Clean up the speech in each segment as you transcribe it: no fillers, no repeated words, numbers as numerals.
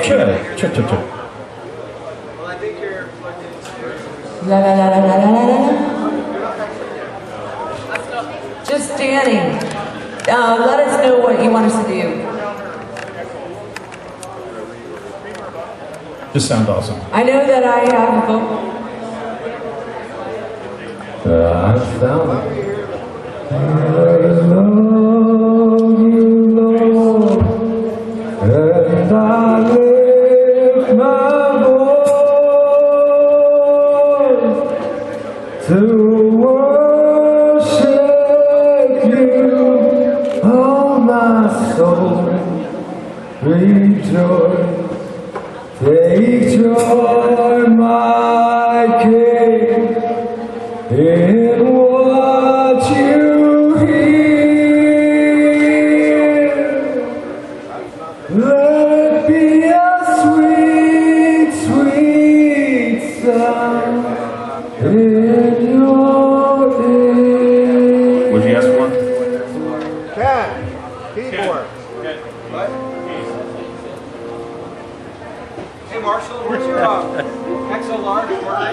Check. La la la la la la la la. Just Danny. Let us know what you want us to do. Just sound awesome. I know that I have a vocal. I found I love you, Lord, and I lift my voice to worship you, oh my soul, rejoice, take joy, my King, in what you hear. Let it be a sweet, sweet sound in your ear. What'd you ask for? Ken, keyboard. Hey Marshall, where's your XL large order?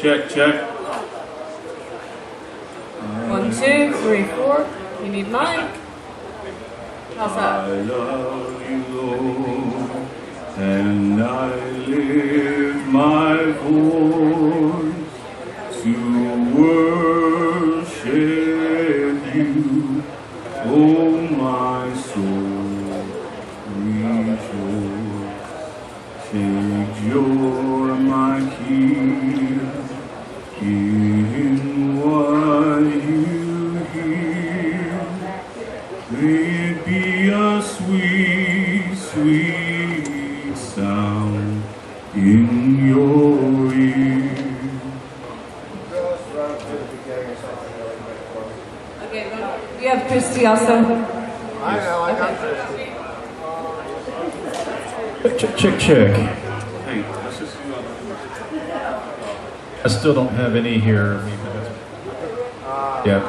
Check. 1, 2, 3, 4. You need mine. How's I that? love you, Lord, and I lift my voice to worship you, oh my soul, rejoice. Take joy, my King, in what you hear. May it be a sweet, sweet sound in your ear. Okay, you have Christy also. I know, I got this. Check. Hey, this is I still don't have any here. Yeah.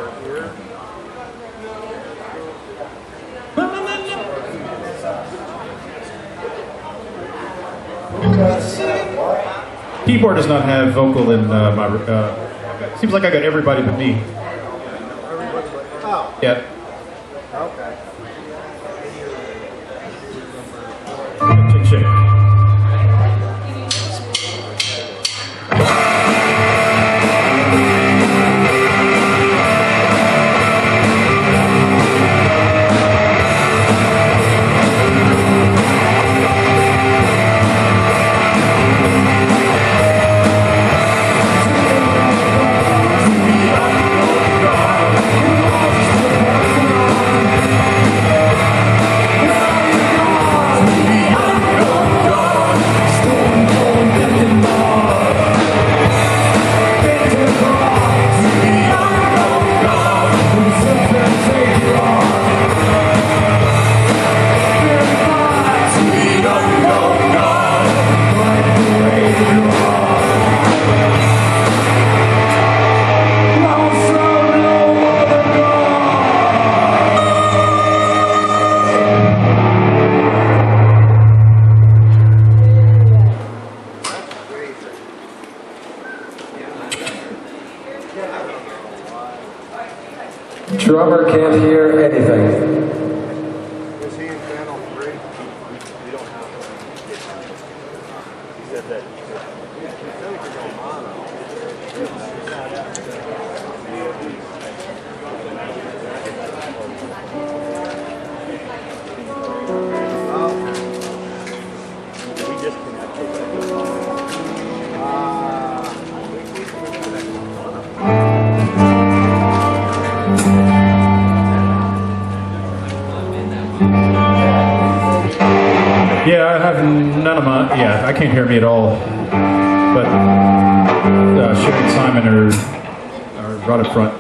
Keyboard does not have vocal in my. Seems like I got everybody but me. Oh, Yeah. okay. Check. Drummer can't hear anything. Is he in channel 3? He said that. Yeah, I have none of my. Yeah, I can't hear me at all. But Sherry and Simon are right up front.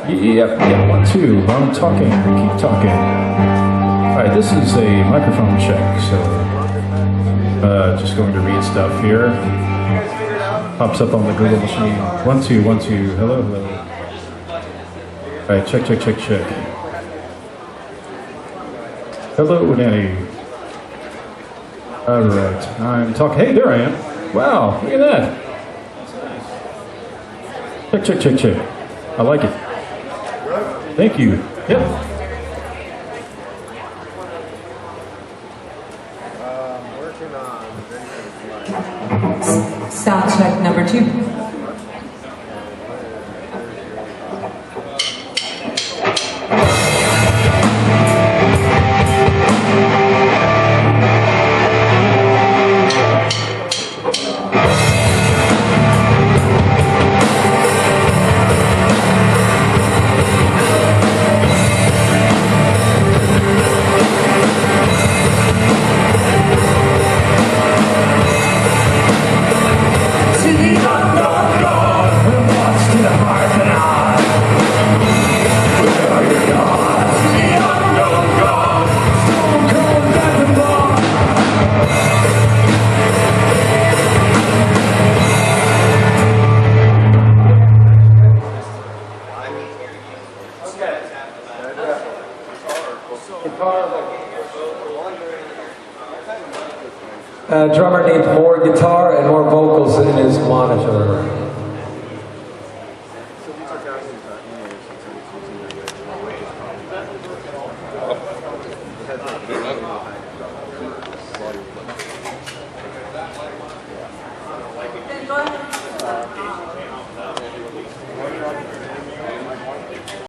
Yep, 1, 2. I'm talking. Keep talking. All right, this is a microphone check. So just going to read stuff here. Pops up on the Google machine. 1, 2, 1, 2. Hello. All right, check. Hello, Danny. All right, I'm talking. Hey, there I am. Wow, look at that. Check. I like it. Thank you. Yep. Working on. Sound check number 2. Drummer needs more guitar and more vocals in his monitor.